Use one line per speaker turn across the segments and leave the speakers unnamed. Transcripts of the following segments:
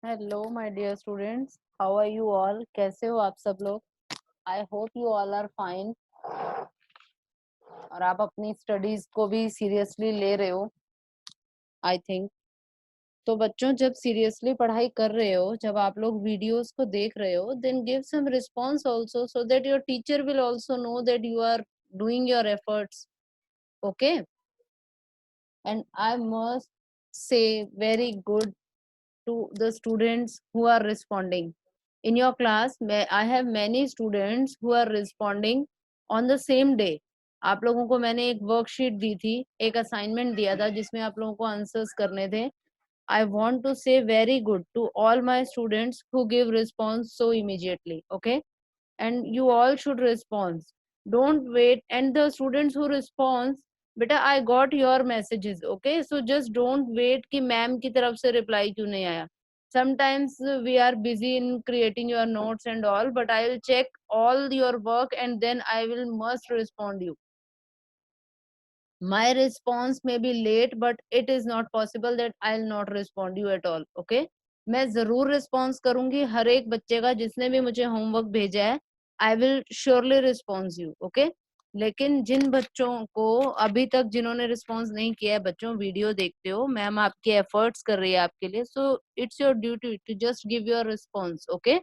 Hello my dear students, how are you all? कैसे हो आप सब लोग? I hope you all are fine और आप अपनी स्टडीज को भी सीरियसली ले रहे हो, आई थिंक। तो बच्चों, जब सीरियसली पढ़ाई कर रहे हो, जब आप लोग वीडियोस को देख रहे हो, then give some response also so that your teacher will also know that you are doing your efforts, okay? And I must say very good to the students who are responding in your class. I have many students who are responding on the same day. आप लोगों को मैंने एक worksheet दी थी, एक assignment दिया था जिसमें आप लोगों को आंसर्स करने थे. I want to say very good to all my students who give response so immediately, okay? And you all should respond. Don't wait. And the students who respond, बेटा I got your messages, okay? So just don't wait कि ma'am की तरफ से reply क्यों नहीं आया. Sometimes we are busy in creating your notes and all, but I will check all your work and then I will must respond you. My response may be late, but it is not possible that I'll not respond you at all, okay? मैं जरूर response करूंगी हर एक बच्चे का जिसने भी मुझे homework भेजा है. I will surely response you, okay? लेकिन जिन बच्चों को अभी तक जिन्होंने रिस्पॉन्स नहीं किया है, बच्चों वीडियो देखते हो, मैम आपके एफर्ट्स कर रही है आपके लिए, so it's your duty to just give your response, okay?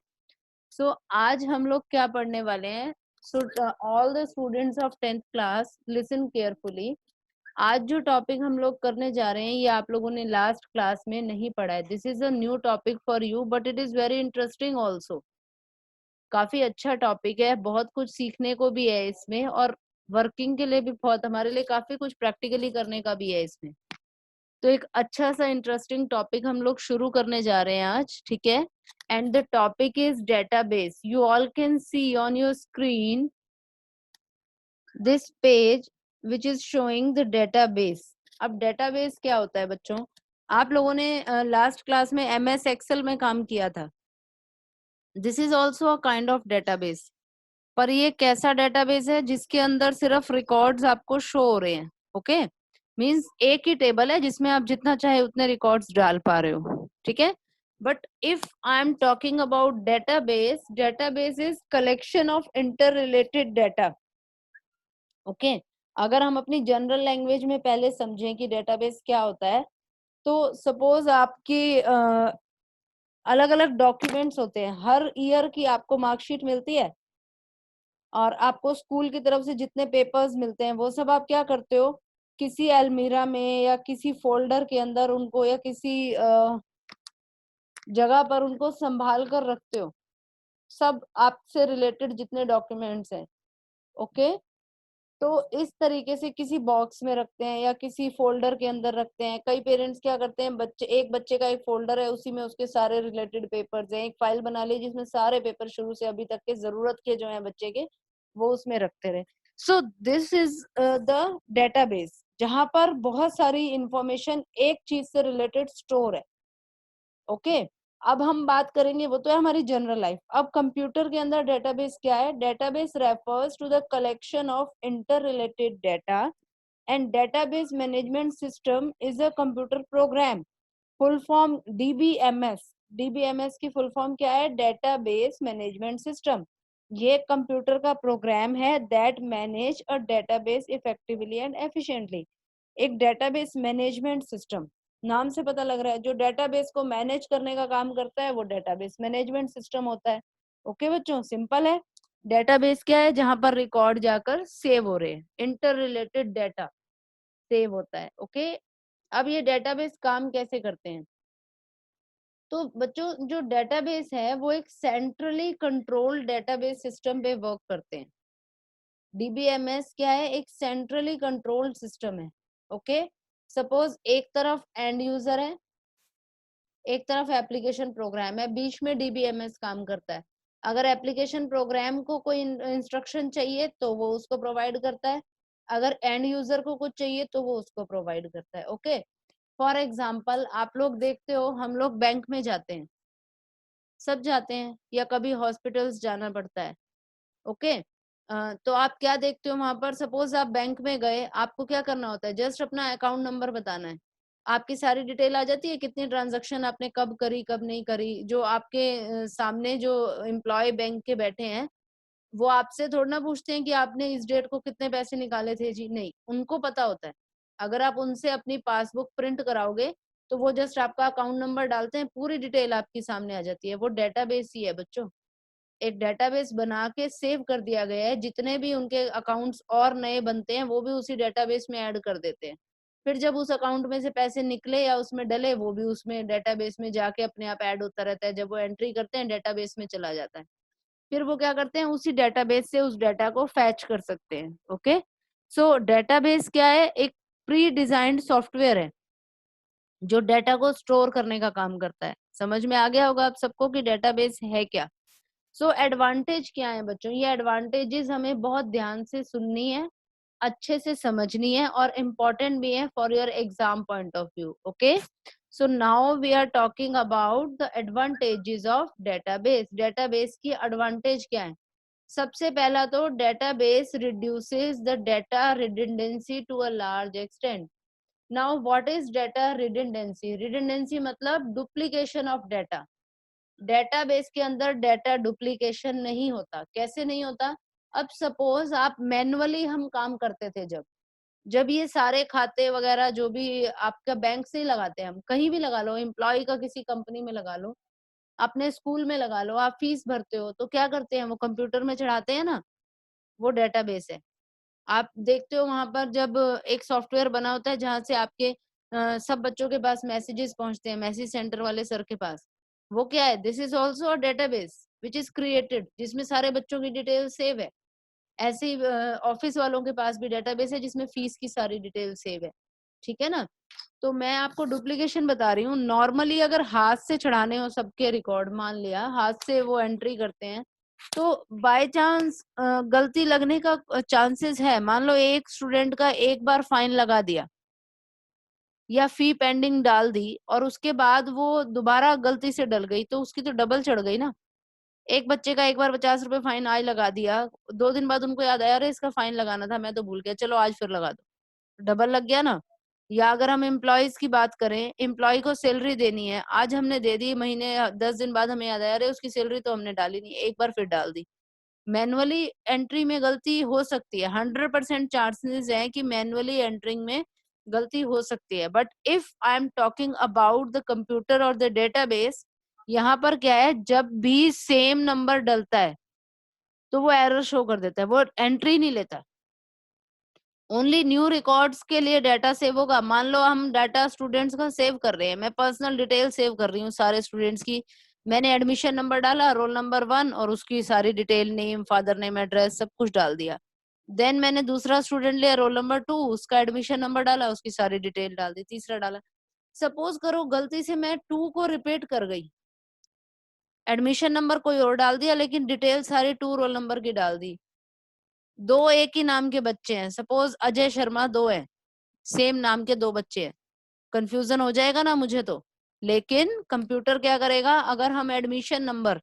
So आज हम लोग क्या पढ़ने वाले हैं? So all the students of 10th class listen carefully. आज जो टॉपिक हम लोग करने जा रहे हैं ये आप लोगों ने लास्ट क्लास में नहीं पढ़ा है. This is a new topic for you, but it is very interesting also. काफी अच्छा टॉपिक है, बहुत कुछ सीखने को भी है इसमें, और वर्किंग के लिए भी बहुत, हमारे लिए काफी कुछ प्रैक्टिकली करने का भी है इसमें. तो एक अच्छा सा इंटरेस्टिंग टॉपिक हम लोग शुरू करने जा रहे हैं आज, ठीक है? And the topic is database. You all can see on your screen this page which is showing the database. अब database क्या होता है बच्चों? आप लोगों ने लास्ट क्लास में MS Excel में काम किया था. This is also a kind of database. पर ये कैसा डेटाबेस है जिसके अंदर सिर्फ रिकॉर्ड्स आपको शो हो रहे हैं, ओके? मींस एक ही टेबल है जिसमें आप जितना चाहे उतने रिकॉर्ड्स डाल पा रहे हो, ठीक है? But if I am talking about database, database is collection of interrelated data, okay? अगर हम अपनी जनरल लैंग्वेज में पहले समझें कि डेटाबेस क्या होता है, तो सपोज आपकी अलग अलग डॉक्यूमेंट्स होते हैं. हर ईयर की आपको मार्कशीट मिलती है और आपको स्कूल की तरफ से जितने पेपर्स मिलते हैं वो सब आप क्या करते हो? किसी अलमीरा में या किसी फोल्डर के अंदर उनको, या किसी जगह पर उनको संभाल कर रखते हो, सब आपसे रिलेटेड जितने डॉक्यूमेंट्स हैं, ओके? तो इस तरीके से किसी बॉक्स में रखते हैं या किसी फोल्डर के अंदर रखते हैं. कई पेरेंट्स क्या करते हैं, एक बच्चे का एक फोल्डर है, उसी में उसके सारे रिलेटेड पेपर्स हैं. एक फाइल बना ली जिसमें सारे पेपर शुरू से अभी तक के जरूरत के जो है बच्चे के, वो उसमें रखते रहे. So this is the database, जहां पर बहुत सारी इंफॉर्मेशन एक चीज से रिलेटेड स्टोर है, ओके? अब हम बात करेंगे, वो तो है हमारी जनरल लाइफ. अब कंप्यूटर के अंदर डेटाबेस क्या है? Database refers to the collection of interrelated data, and database management system is a computer program. Full form DBMS. DBMS की फुल फॉर्म क्या है? Database management system. ये कंप्यूटर का प्रोग्राम है that manage a database effectively and efficiently. एक database management system, नाम से पता लग रहा है, जो डेटाबेस को मैनेज करने का काम करता है वो डेटाबेस मैनेजमेंट सिस्टम होता है, ओके बच्चों? सिंपल है. डेटाबेस क्या है? जहां पर रिकॉर्ड जाकर सेव हो रहे हैं, इंटर रिलेटेड डेटा सेव होता है, ओके? अब ये डेटाबेस काम कैसे करते हैं? तो बच्चों, जो डेटाबेस है वो एक सेंट्रली कंट्रोल्ड डेटाबेस सिस्टम पे वर्क करते हैं. डीबीएमएस क्या है? एक सेंट्रली कंट्रोल्ड सिस्टम है, ओके? सपोज एक तरफ एंड यूजर है, एक तरफ एप्लीकेशन प्रोग्राम है, बीच में डीबीएमएस काम करता है. अगर एप्लीकेशन प्रोग्राम को कोई इंस्ट्रक्शन चाहिए तो वो उसको प्रोवाइड करता है, अगर एंड यूजर को कुछ चाहिए तो वो उसको प्रोवाइड करता है, ओके? फॉर एग्जाम्पल, आप लोग देखते हो, हम लोग बैंक में जाते हैं, सब जाते हैं, या कभी हॉस्पिटल्स जाना पड़ता है, ओके? तो आप क्या देखते हो वहां पर? सपोज आप बैंक में गए, आपको क्या करना होता है? जस्ट अपना अकाउंट नंबर बताना है, आपकी सारी डिटेल आ जाती है, कितनी ट्रांजैक्शन आपने कब करी कब नहीं करी। जो आपके सामने जो एम्प्लॉय बैंक के बैठे हैं वो आपसे थोड़ा ना पूछते हैं कि आपने इस डेट को कितने पैसे निकाले थे जी, नहीं, उनको पता होता है। अगर आप उनसे अपनी पासबुक प्रिंट कराओगे तो वो जस्ट आपका अकाउंट नंबर डालते हैं, पूरी डिटेल आपकी सामने आ जाती है। वो डेटाबेस ही है बच्चों, एक डेटाबेस बना के सेव कर दिया गया है। जितने भी उनके अकाउंट्स और नए बनते हैं वो भी उसी डेटाबेस में ऐड कर देते हैं। फिर जब उस अकाउंट में से पैसे निकले या उसमें डले, वो भी उसमें डेटाबेस में जाके अपने आप ऐड होता रहता है। जब वो एंट्री करते हैं डेटाबेस में चला जाता है। फिर वो क्या करते हैं, उसी डेटाबेस से उस डाटा को फैच कर सकते हैं। ओके, सो डेटाबेस क्या है, एक प्री डिजाइंड सॉफ्टवेयर है जो डाटा को स्टोर करने का काम करता है। समझ में आ गया होगा आप सबको कि डेटाबेस है क्या। सो एडवांटेज क्या है बच्चों, ये एडवांटेजेस हमें बहुत ध्यान से सुननी है, अच्छे से समझनी है और इम्पोर्टेंट भी है for your exam point of view. Okay, so now we are talking about the advantages of database. Database की एडवांटेज क्या है? सबसे पहला तो database reduces the data redundancy to a large extent. Now what is data redundancy? Redundancy मतलब duplication of data. Database के अंदर data duplication नहीं होता। कैसे नहीं होता? अब सपोज आप मैन्युअली हम काम करते थे, जब जब ये सारे खाते वगैरह जो भी आपका बैंक से ही लगाते हैं, हम कहीं भी लगा लो, एम्प्लॉय का किसी कंपनी में लगा लो, अपने स्कूल में लगा लो, आप फीस भरते हो तो क्या करते हैं, वो कंप्यूटर में चढ़ाते हैं ना, वो डेटाबेस है। आप देखते हो वहां पर जब एक सॉफ्टवेयर बना होता है जहां से आपके सब बच्चों के पास मैसेजेस पहुंचते हैं, मैसेज सेंटर वाले सर के पास, वो क्या है? This is also a database which is created, जिसमें सारे बच्चों की डिटेल सेव है। ऐसे ही ऑफिस वालों के पास भी डेटाबेस है जिसमें फीस की सारी डिटेल सेव है। ठीक है ना? तो मैं आपको डुप्लीकेशन बता रही हूँ। नॉर्मली अगर हाथ से चढ़ाने हो सबके रिकॉर्ड, मान लिया हाथ से वो एंट्री करते हैं, तो बाय चांस गलती लगने का चांसेस है। मान लो एक स्टूडेंट का एक बार फाइन लगा दिया या फी पेंडिंग डाल दी और उसके बाद वो दोबारा गलती से डल गई, तो उसकी तो डबल चढ़ गई ना। एक बच्चे का एक बार 50 रुपए फाइन आज लगा दिया, 2 दिन बाद उनको याद आया, अरे इसका फाइन लगाना था, मैं तो भूल गया, चलो आज फिर लगा दो, डबल लग गया ना। या अगर हम एम्प्लॉयज की बात करें, एम्प्लॉय को सैलरी देनी है, आज हमने दे दी, महीने 10 दिन बाद हमें याद आया, अरे उसकी सैलरी तो हमने डाली नहीं, एक बार फिर डाल दी। मैनुअली एंट्री में गलती हो सकती है, 100% चांसेस है कि मैनुअली एंट्रिंग में गलती हो सकती है। But if I am talking about the computer और द डेटाबेस, यहाँ पर क्या है, जब भी सेम नंबर डलता है तो वो एरर शो कर देता है, वो एंट्री नहीं लेता। ओनली न्यू रिकॉर्ड्स के लिए डाटा सेव होगा। मान लो हम डाटा स्टूडेंट्स का सेव कर रहे हैं, मैं पर्सनल डिटेल सेव कर रही हूँ सारे स्टूडेंट्स की। मैंने एडमिशन नंबर डाला, रोल नंबर 1 और उसकी सारी detail, name, father name, address, सब कुछ डाल दिया। देन मैंने दूसरा स्टूडेंट लिया, रोल नंबर 2, उसका एडमिशन नंबर डाला, उसकी सारी डिटेल डाल दी, तीसरा डाला। सपोज करो गलती से मैं 2 को रिपीट कर गई, एडमिशन नंबर कोई और डाल दिया लेकिन डिटेल सारी 2 रोल नंबर की डाल दी। दो एक ही नाम के बच्चे हैं, सपोज अजय शर्मा 2 है, सेम नाम के 2 बच्चे हैं, कंफ्यूजन हो जाएगा ना मुझे तो। लेकिन कंप्यूटर क्या करेगा, अगर हम एडमिशन नंबर,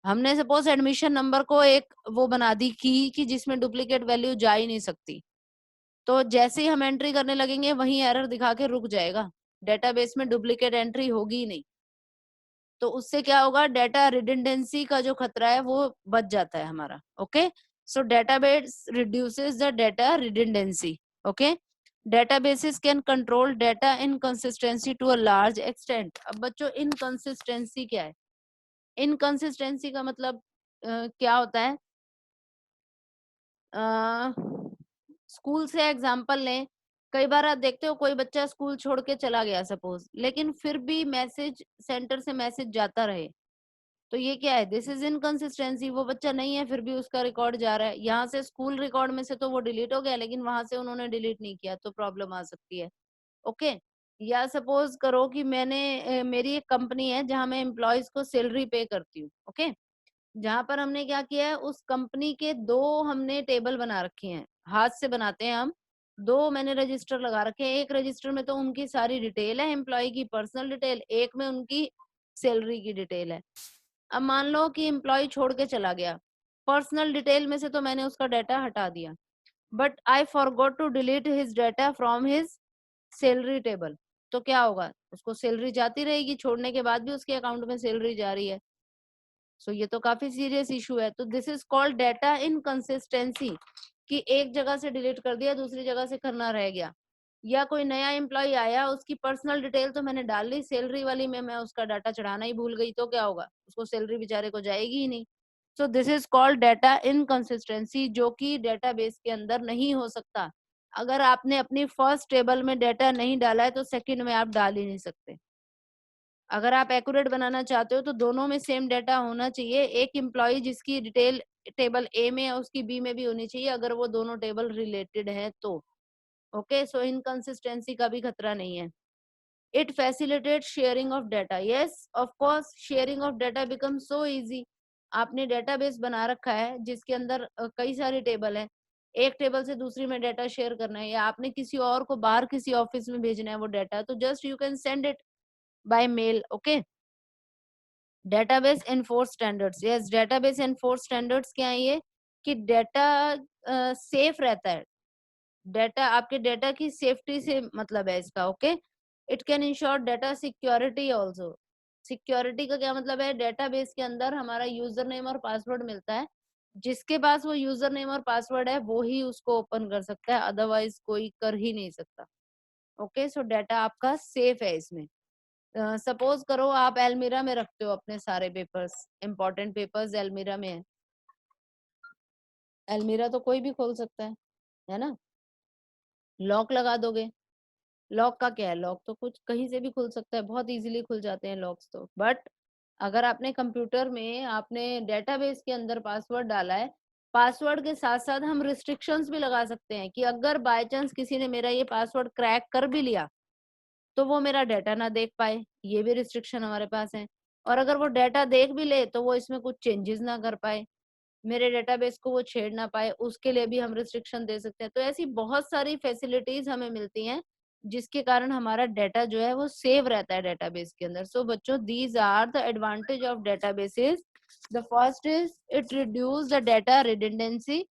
हमने सपोज एडमिशन नंबर को एक वो बना दी की जिसमें डुप्लीकेट वैल्यू जा ही नहीं सकती, तो जैसे ही हम एंट्री करने लगेंगे वहीं एरर दिखा के रुक जाएगा, डेटाबेस में डुप्लीकेट एंट्री होगी ही नहीं। तो उससे क्या होगा, डाटा रिडंडेंसी का जो खतरा है वो बच जाता है हमारा। Okay, so database reduces the data redundancy. Okay, databases can control data inconsistency to a large extent। अब बच्चों इनकंसिस्टेंसी क्या है? इनकंसिस्टेंसी का मतलब क्या होता है? स्कूल से एग्जांपल लें, कई बार आप देखते हो कोई बच्चा स्कूल छोड़ के चला गया सपोज, लेकिन फिर भी मैसेज सेंटर से मैसेज जाता रहे, तो ये क्या है? This is inconsistency. वो बच्चा नहीं है फिर भी उसका रिकॉर्ड जा रहा है, यहाँ से स्कूल रिकॉर्ड में से तो वो डिलीट हो गया लेकिन वहां से उन्होंने डिलीट नहीं किया, तो प्रॉब्लम आ सकती है। ओके, या सपोज करो कि मेरी एक कंपनी है जहां मैं एम्प्लॉयज को सैलरी पे करती हूँ। ओके, जहां पर हमने क्या किया है, उस कंपनी के 2 हमने टेबल बना रखे हैं, हाथ से बनाते हैं हम। 2 मैंने रजिस्टर लगा रखे हैं, एक रजिस्टर में तो उनकी सारी डिटेल है, एम्प्लॉय की पर्सनल डिटेल, एक में उनकी सैलरी की डिटेल है। अब मान लो कि एम्प्लॉय छोड़ के चला गया, पर्सनल डिटेल में से तो मैंने उसका डाटा हटा दिया, but I forgot to delete his data from his salary table. तो क्या होगा, उसको सैलरी जाती रहेगी, छोड़ने के बाद भी उसके अकाउंट में सैलरी जा रही है। सो ये तो काफी सीरियस इशू है। तो this is called data inconsistency, कि एक जगह से डिलीट कर दिया, दूसरी जगह से करना रह गया। या कोई नया एम्प्लॉय आया, उसकी पर्सनल डिटेल तो मैंने डाल ली, सैलरी वाली में मैं उसका डाटा चढ़ाना ही भूल गई, तो क्या होगा, उसको सैलरी बेचारे को जाएगी ही नहीं। So this is called data inconsistency, जो कि डेटाबेस के अंदर नहीं हो सकता। अगर आपने अपनी फर्स्ट टेबल में डेटा नहीं डाला है तो सेकंड में आप डाल ही नहीं सकते। अगर आप एक्यूरेट बनाना चाहते हो तो दोनों में सेम डेटा होना चाहिए। एक एम्प्लॉय जिसकी डिटेल टेबल ए में है, उसकी बी में भी होनी चाहिए, अगर वो दोनों टेबल रिलेटेड है तो। ओके, सो इनकंसिस्टेंसी का भी खतरा नहीं है। It facilitate sharing of data. Yes, of course, sharing of data become so easy. आपने डेटाबेस बना रखा है जिसके अंदर कई सारी टेबल है, एक टेबल से दूसरी में डेटा शेयर करना है, या आपने किसी और को बाहर किसी ऑफिस में भेजना है वो डेटा, तो just you can send it by mail. Okay, database enforce standards. Yes, database enforce standards क्या है ये, कि डेटा सेफ रहता है। डेटा, आपके डेटा की सेफ्टी से मतलब है इसका। Okay, it can ensure data security also. Security का क्या मतलब है, डेटाबेस के अंदर हमारा यूजर नेम और पासवर्ड मिलता है, जिसके पास वो यूजर नेम और पासवर्ड है वो ही उसको ओपन कर सकता है, अदरवाइज कोई कर ही नहीं सकता। ओके, सो डेटा आपका सेफ है इसमें। सपोज करो आप एलमीरा में रखते हो अपने सारे पेपर्स, इंपॉर्टेंट पेपर्स एलमीरा में है। एलमीरा तो कोई भी खोल सकता है ना। लॉक लगा दोगे, लॉक का क्या है, लॉक तो कुछ कहीं से भी खुल सकता है, बहुत इजीली खुल जाते हैं लॉक्स तो। बट अगर आपने कंप्यूटर में आपने डेटाबेस के अंदर पासवर्ड डाला है, पासवर्ड के साथ साथ हम रिस्ट्रिक्शंस भी लगा सकते हैं कि अगर बाय चांस किसी ने मेरा ये पासवर्ड क्रैक कर भी लिया तो वो मेरा डाटा ना देख पाए, ये भी रिस्ट्रिक्शन हमारे पास है। और अगर वो डाटा देख भी ले तो वो इसमें कुछ चेंजेस ना कर पाए, मेरे डेटाबेस को वो छेड़ ना पाए, उसके लिए भी हम रिस्ट्रिक्शन दे सकते हैं। तो ऐसी बहुत सारी फैसिलिटीज हमें मिलती हैं जिसके कारण हमारा डाटा जो है वो सेव रहता है डेटाबेस के अंदर। सो बच्चों, these are the advantage of databases. The first is it reduce the data redundancy.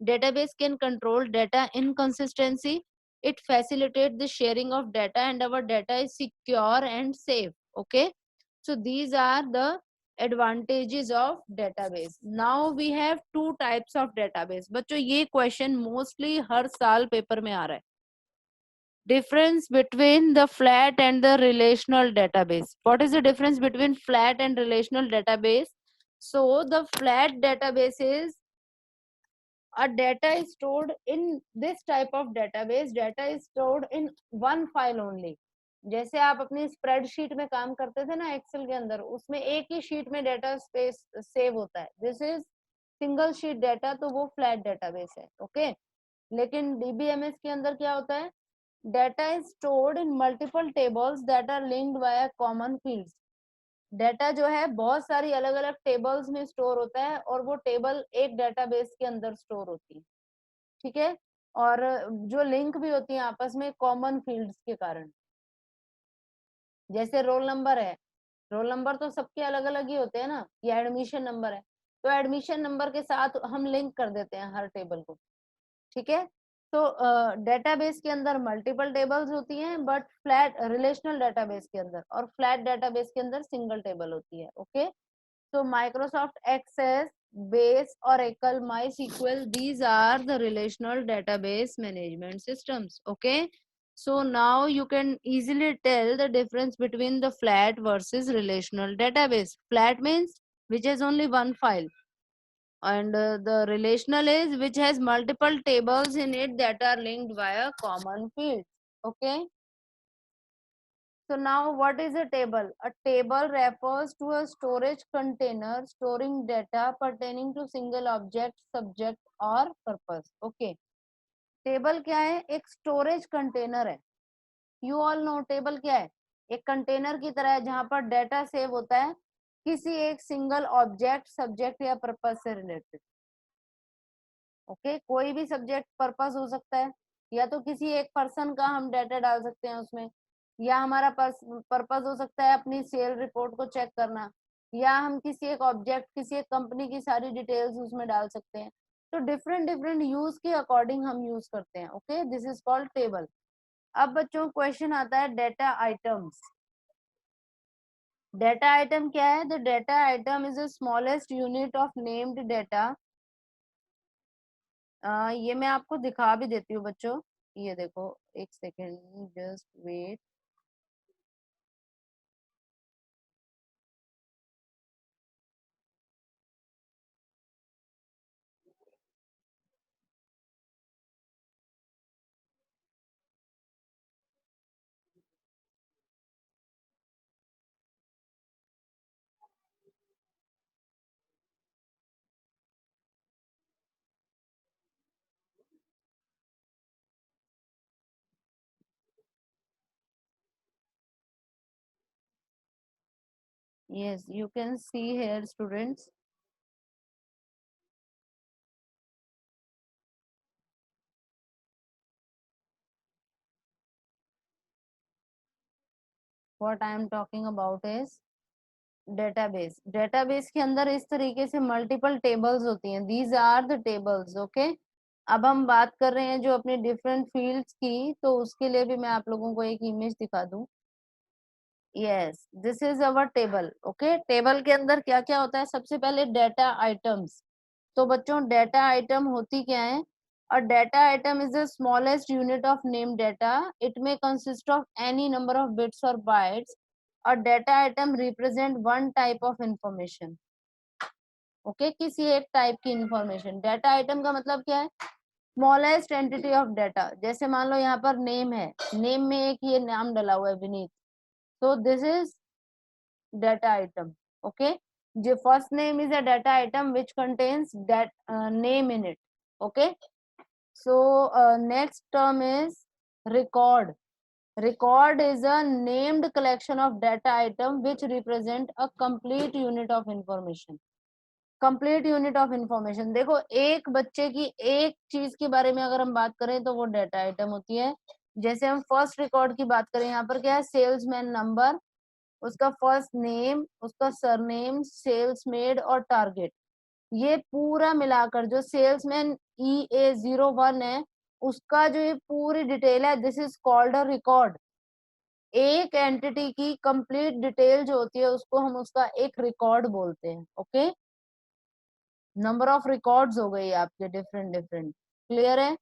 database can control data inconsistency. It facilitate the sharing of data and our data is secure and safe. Okay, so these are the advantages of database. Now we have two types of database. बच्चों ये question mostly हर साल paper में आ रहा है। Difference between the flat and the relational database. What is the difference between flat and relational database? So the flat database is a data is stored in this type of database. Data is stored in one file only. जैसे आप अपनी spreadsheet में काम करते थे ना Excel के अंदर, उसमें एक ही शीट में डेटा स्पेस सेव होता है, this is single sheet data, तो वो फ्लैट डेटाबेस है। ओके, लेकिन डीबीएमएस के अंदर क्या होता है, data is stored in multiple tables that are linked by common fields. Data जो है बहुत सारी अलग अलग टेबल्स में स्टोर होता है और वो टेबल एक डेटाबेस के अंदर स्टोर होती है। ठीक है, और जो लिंक भी होती है आपस में कॉमन फील्ड्स के कारण। जैसे रोल नंबर है, रोल नंबर तो सबके अलग अलग ही होते हैं ना, ये एडमिशन नंबर है, तो एडमिशन नंबर के साथ हम लिंक कर देते हैं हर टेबल को। ठीक है, तो डेटाबेस के अंदर मल्टीपल टेबल्स होती हैं, बट फ्लैट रिलेशनल डेटाबेस के अंदर और फ्लैट डेटाबेस के अंदर सिंगल टेबल होती है। Okay, so Microsoft Access, Base, Oracle, MySQL, these are the relational database management systems. Okay, so now you can easily tell the difference between the flat versus relational database. Flat means which has only one file, and the relational is which has multiple tables in it that are linked via common fields. Okay, so now what is a table? A table refers to a storage container storing data pertaining to single object, subject or purpose. Okay, table क्या है, एक storage container है। You all know table क्या है, एक container की तरह है जहां पर डेटा सेव होता है किसी एक सिंगल ऑब्जेक्ट, सब्जेक्ट या पर्पस से रिलेटेड। ओके, कोई भी सब्जेक्ट पर्पस हो सकता है, या तो किसी एक पर्सन का हम डाटा डाल सकते हैं उसमें, या हमारा पर्पस हो सकता है अपनी सेल रिपोर्ट को चेक करना, या हम किसी एक ऑब्जेक्ट, किसी एक कंपनी की सारी डिटेल्स उसमें डाल सकते हैं। तो डिफरेंट डिफरेंट यूज के अकॉर्डिंग हम यूज करते हैं। Okay, this is called table. अब बच्चों क्वेश्चन आता है डेटा आइटम्स। डेटा आइटम क्या है? The data item is the smallest unit of named data. ये मैं आपको दिखा भी देती हूँ बच्चों, ये देखो, एक second, just wait. Yes, you can see here, students. What I am talking about is database. Database के अंदर इस तरीके से मल्टीपल टेबल्स होती हैं। These are the tables, okay. अब हम बात कर रहे हैं जो अपने डिफरेंट फील्ड्स की, तो उसके लिए भी मैं आप लोगों को एक इमेज दिखा दूं। Yes, this is our table, okay. Table के अंदर क्या क्या होता है? सबसे पहले डेटा आइटम्स। तो बच्चों डेटा आइटम होती क्या है? और data item is the smallest unit of name data. It में consist of any number of bits और बाइट्स। और data item represent one type of information, okay, किसी एक टाइप की इंफॉर्मेशन। डेटा आइटम का मतलब क्या है? Smallest entity of data. जैसे मान लो यहाँ पर नेम है, नेम में एक ये नाम डला हुआ है विनीत, तो this is data item, okay. The first name is a data item which contains that name in it, okay. So next term is record. Record is a named collection of data item which represent a complete unit of information. Complete unit of information. देखो, एक बच्चे की एक चीज के बारे में अगर हम बात करें तो वो डेटा आइटम होती है। जैसे हम फर्स्ट रिकॉर्ड की बात करें, यहाँ पर क्या है? सेल्समैन नंबर, उसका फर्स्ट नेम, उसका सरनेम, सेल्स मेड और टारगेट। ये पूरा मिलाकर जो सेल्समैन EA01 है, उसका जो ये पूरी डिटेल है, this is called a record. एक एंटिटी की कंप्लीट डिटेल जो होती है उसको हम उसका एक रिकॉर्ड बोलते हैं, ओके। नंबर ऑफ रिकॉर्ड्स हो गई आपके डिफरेंट डिफरेंट। क्लियर है?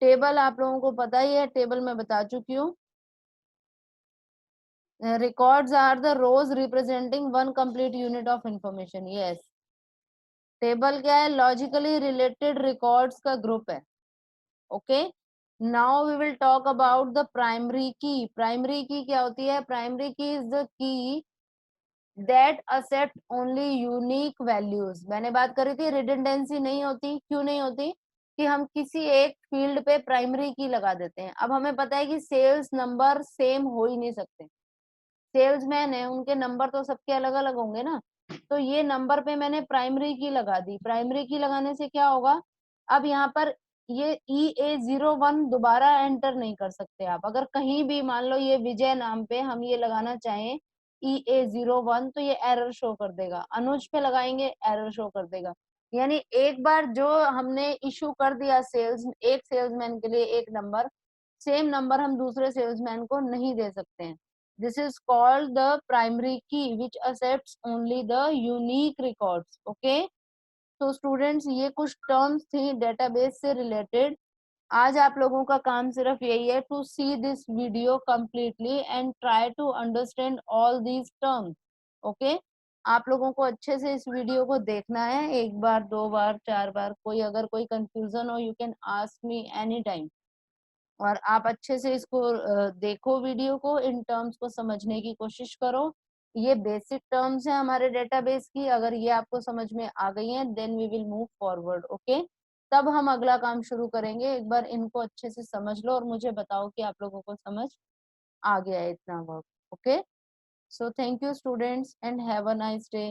टेबल आप लोगों को पता ही है, टेबल मैं बता चुकी हूँ। Records are the rows representing one complete unit of information. Yes, table क्या है? लॉजिकली रिलेटेड रिकॉर्ड्स का ग्रुप है, okay. Now we will talk about the primary key. Primary key क्या होती है? Primary key is the key that accept only unique values. मैंने बात करी थी रिडंडेंसी नहीं होती। क्यों नहीं होती? कि हम किसी एक फील्ड पे प्राइमरी की लगा देते हैं। अब हमें पता है कि सेल्स नंबर सेम हो ही नहीं सकते। सेल्समैन है, उनके नंबर तो सबके अलग अलग होंगे ना। तो ये नंबर पे मैंने प्राइमरी की लगा दी। प्राइमरी की लगाने से क्या होगा? अब यहाँ पर ये EA01 दोबारा एंटर नहीं कर सकते आप। अगर कहीं भी मान लो ये विजय नाम पे हम ये लगाना चाहें EA01, तो ये एरर शो कर देगा। अनुज पे लगाएंगे, एरर शो कर देगा। यानी एक बार जो हमने इशू कर दिया सेल्स, एक सेल्समैन के लिए एक नंबर, सेम नंबर हम दूसरे सेल्समैन को नहीं दे सकते हैं। This is called the primary key which accepts only the unique records. Okay. तो स्टूडेंट्स ये कुछ टर्म्स थी डेटाबेस से रिलेटेड। आज आप लोगों का काम सिर्फ यही है to see this video completely and try to understand all these terms, okay. आप लोगों को अच्छे से इस वीडियो को देखना है, एक बार, दो बार, चार बार। कोई अगर कोई कंफ्यूजन हो, you can ask me any time. और आप अच्छे से इसको देखो, वीडियो को, इन टर्म्स को समझने की कोशिश करो। ये बेसिक टर्म्स हैं हमारे डेटाबेस की। अगर ये आपको समझ में आ गई हैं, then we will move forward, okay. तब हम अगला काम शुरू करेंगे। एक बार इनको अच्छे से समझ लो और मुझे बताओ कि आप लोगों को समझ आ गया है इतना work, okay. So thank you students and have a nice day.